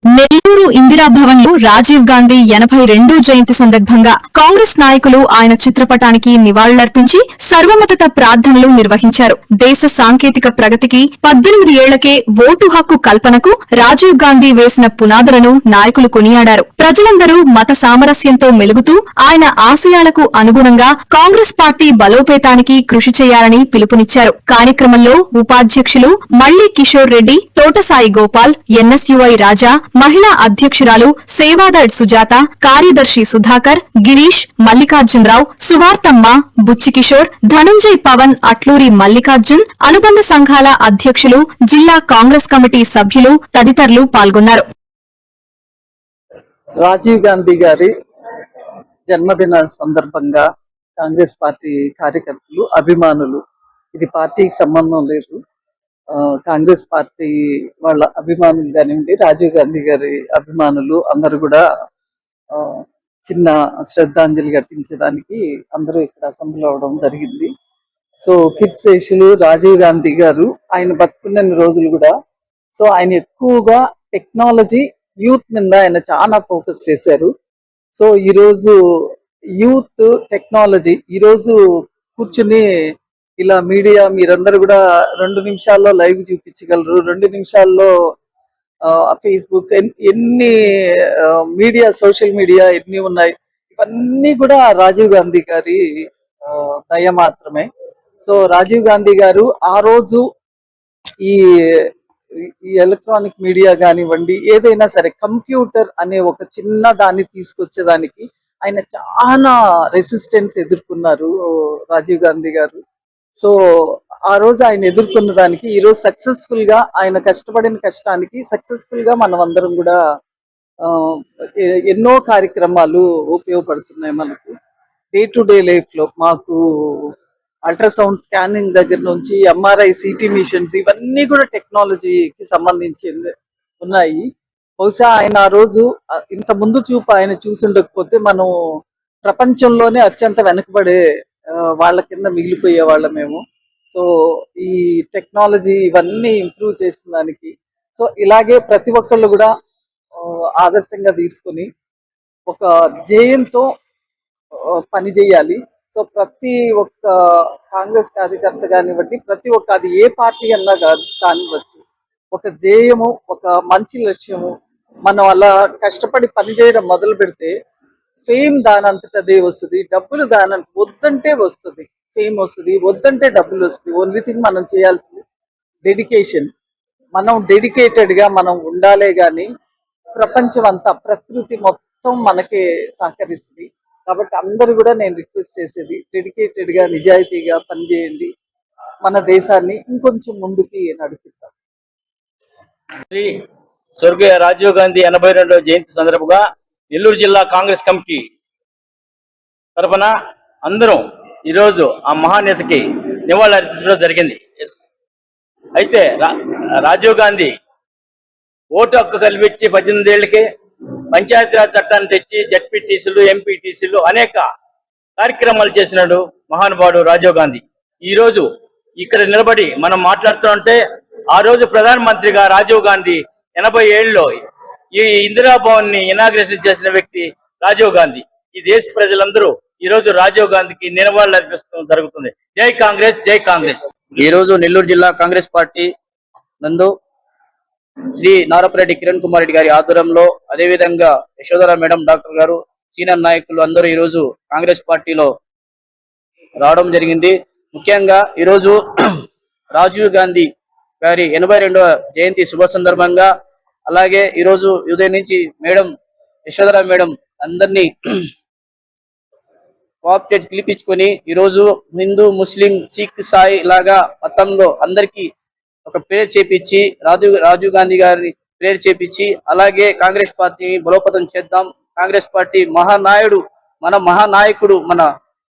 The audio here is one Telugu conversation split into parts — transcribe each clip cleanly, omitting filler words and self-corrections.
నెల్లూరు ఇందిరాభవన్ లో రాజీవ్ గాంధీ 82 జయంతి సందర్భంగా కాంగ్రెస్ నాయకులు ఆయన చిత్రపటానికి నివాళులర్పించి సర్వమత ప్రార్థనలు నిర్వహించారు. దేశ సాంకేతిక ప్రగతికి 18 ఏళ్లకే ఓటు హక్కు కల్పనకు రాజీవ్ గాంధీ వేసిన పునాదులను నాయకులు కొనియాడారు. ప్రజలందరూ మత సామరస్యంతో మెలుగుతూ ఆయన ఆశయాలకు అనుగుణంగా కాంగ్రెస్ పార్టీ బలోపేతానికి కృషి చేయాలని పిలుపునిచ్చారు. కార్యక్రమంలో ఉపాధ్యక్షులు మల్లి కిషోర్ రెడ్డి, తోటసాయి గోపాల్, ఎన్ఎస్యుఐ రాజా, మహిళా అధ్యక్షురాలు సేవాదళ్ సుజాత, కార్యదర్శి సుధాకర్, గిరీష్, మల్లికార్జునరావు, సువార్తమ్మ, బుచ్చికిషోర్, ధనుంజయ్ పవన్, అట్లూరి మల్లికార్జున్, అనుబంధ సంఘాల అధ్యక్షులు, జిల్లా కాంగ్రెస్ కమిటీ సభ్యులు తదితరులు పాల్గొన్నారు. రాజీవ్ గాంధీ గారి జన్మదిన సందర్భంగా కాంగ్రెస్ పార్టీ కార్యకర్తలు, అభిమానులు, ఇది పార్టీకి సంబంధం లేదు, కాంగ్రెస్ పార్టీ వాళ్ళ అభిమానులు కానివ్వండి, రాజీవ్ గాంధీ గారి అభిమానులు అందరూ కూడా చిన్న శ్రద్ధాంజలి ఘటించడానికి అందరూ ఇక్కడ అసెంబ్లీ అవడం జరిగింది. సో కీర్తిశేషులు రాజీవ్ గాంధీ గారు ఆయన బతుకున్న రోజులు కూడా ఆయన ఎక్కువగా టెక్నాలజీ, యూత్ మీద ఆయన చాలా ఫోకస్ చేశారు. సో ఈరోజు యూత్, టెక్నాలజీ ఈరోజు కూర్చుని ఇలా మీడియా మీరందరూ కూడా 2 నిమిషాల్లో లైవ్ చూపించగలరు, 2 నిమిషాల్లో ఫేస్బుక్, ఎన్ని మీడియా, సోషల్ మీడియా ఎన్ని ఉన్నాయి, ఇవన్నీ కూడా రాజీవ్ గాంధీ గారి దయ మాత్రమే. సో రాజీవ్ గాంధీ గారు ఆ రోజు ఈ ఎలక్ట్రానిక్ మీడియా కానివ్వండి, ఏదైనా సరే కంప్యూటర్ అనే ఒక చిన్న దాన్ని తీసుకొచ్చేదానికి ఆయన చాలా రెసిస్టెన్స్ ఎదుర్కొన్నారు రాజీవ్ గాంధీ గారు. సో ఆ రోజు ఆయన ఎదుర్కొన్న దానికి ఈ రోజు సక్సెస్ఫుల్ గా, ఆయన కష్టపడిన కష్టానికి సక్సెస్ఫుల్ గా మనం అందరం కూడా ఎన్నో కార్యక్రమాలు ఉపయోగపడుతున్నాయి మనకు. డే టు డే లైఫ్ లో మాకు అల్ట్రాసౌండ్ స్కానింగ్ దగ్గర నుంచి ఎంఆర్ఐ, సిటీ మిషన్స్, ఇవన్నీ కూడా టెక్నాలజీకి సంబంధించి ఉన్నాయి. బహుశా ఆయన ఆ రోజు ఇంత ముందు చూపు ఆయన చూసి ఉండకపోతే మనం ప్రపంచంలోనే అత్యంత వెనకబడే వాళ్ళ కింద మిగిలిపోయే వాళ్ళం మేము. సో ఈ టెక్నాలజీ ఇవన్నీ ఇంప్రూవ్ చేసిన దానికి సో ఇలాగే ప్రతి ఒక్కళ్ళు కూడా ఆదర్శంగా తీసుకుని ఒక ధ్యేయంతో పని చేయాలి. సో ప్రతి ఒక్క కాంగ్రెస్ కార్యకర్త కానివ్వండి, ప్రతి ఒక్క, అది ఏ పార్టీ అన్నా కానివ్వచ్చు, ఒక ధ్యేయము, ఒక మంచి లక్ష్యము, మనం అలా కష్టపడి పని చేయడం మొదలు పెడితే ఫేమ్ దానంతట అదే వస్తుంది, డబ్బులు దానంత వద్దంటే వస్తుంది, ఫేమ్ వస్తుంది, వద్దంటే డబ్బులు వస్తుంది. ఓన్లీ థింగ్ మనం చేయాల్సింది డెడికేషన్. మనం డెడికేటెడ్ గా మనం ఉండాలే గాని ప్రపంచం అంతా, ప్రకృతి మొత్తం మనకే సహకరిస్తుంది. కాబట్టి అందరూ కూడా నేను రిక్వెస్ట్ చేసేది, డెడికేటెడ్ గా, నిజాయితీగా పనిచేయండి, మన దేశాన్ని ఇంకొంచెం ముందుకి నడిపిద్దాం. స్వర్గీయ రాజీవ్ గాంధీ 82వ జయంతి సందర్భంగా నెల్లూరు జిల్లా కాంగ్రెస్ కమిటీ తరఫున అందరం ఈరోజు ఆ మహానేతకి నివాళులు అర్పించడం జరిగింది. అయితే రాజీవ్ గాంధీ ఓటు హక్కు కల్పించి 18 ఏళ్లకే పంచాయతీరాజ్ చట్టాన్ని తెచ్చి జడ్పీటీసీలు, ఎంపీటీసీలు అనేక కార్యక్రమాలు చేసినాడు మహానుభావుడు రాజీవ్ గాంధీ. ఈ రోజు ఇక్కడ నిలబడి మనం మాట్లాడుతుంటే ఆ రోజు ప్రధానమంత్రిగా రాజీవ్ గాంధీ 80 ఏళ్ళలో ఈ ఇందిరాభవన్ ని ఇనాగ్రేషన్ చేసిన వ్యక్తి రాజీవ్ గాంధీ. ఈ దేశ ప్రజలందరూ ఈ రోజు రాజీవ్ గాంధీకి నివాళులు అర్పిస్తూ జరుగుతుంది. జై కాంగ్రెస్, జై కాంగ్రెస్. ఈ రోజు నెల్లూరు జిల్లా కాంగ్రెస్ పార్టీ నందు శ్రీ నారపరెడ్డి కిరణ్ కుమార్ రెడ్డి గారి ఆధ్వర్యంలో, అదేవిధంగా యశోధర మేడం, డాక్టర్ గారు, సీనియర్ నాయకులు అందరూ ఈ రోజు కాంగ్రెస్ పార్టీలో రావడం జరిగింది. ముఖ్యంగా ఈరోజు రాజీవ్ గాంధీ గారి 82వ జయంతి శుభ సందర్భంగా, అలాగే ఈరోజు ఉదయం నుంచి మేడం యశోధర మేడం అందరినీ కోఆపరేట్ పిలిపించుకొని ఈరోజు హిందూ, ముస్లిం, సిక్, సాయి లాగా మతంలో అందరికీ ఒక ప్రేయర్ చేపించి, రాజీవ్ గాంధీ గారిని ప్రేయర్ చేపించి, అలాగే కాంగ్రెస్ పార్టీని బలోపేతం చేద్దాం. కాంగ్రెస్ పార్టీ మన మహానాయకుడు మన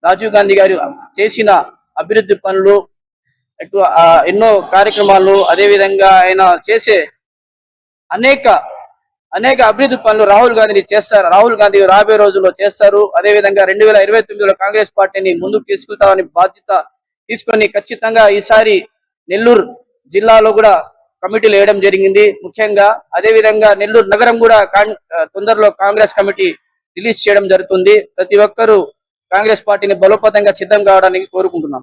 రాజీవ్ గాంధీ గారు చేసిన అభివృద్ధి పనులు, ఎన్నో కార్యక్రమాలు, అదేవిధంగా ఆయన చేసే అనేక అభివృద్ధి పనులు రాహుల్ గాంధీ చేస్తారు. రాహుల్ గాంధీ రాబోయే రోజుల్లో చేస్తారు. అదేవిధంగా 2029లో కాంగ్రెస్ పార్టీని ముందుకు తీసుకెళ్తామని బాధ్యత తీసుకొని ఖచ్చితంగా ఈసారి నెల్లూరు జిల్లాలో కూడా కమిటీలు వేయడం జరిగింది. ముఖ్యంగా అదే విధంగా నెల్లూరు నగరం కూడా తొందరలో కాంగ్రెస్ కమిటీ రిలీజ్ చేయడం జరుగుతుంది. ప్రతి ఒక్కరూ కాంగ్రెస్ పార్టీని బలోపేతంగా సిద్ధం కావడానికి కోరుకుంటున్నాం.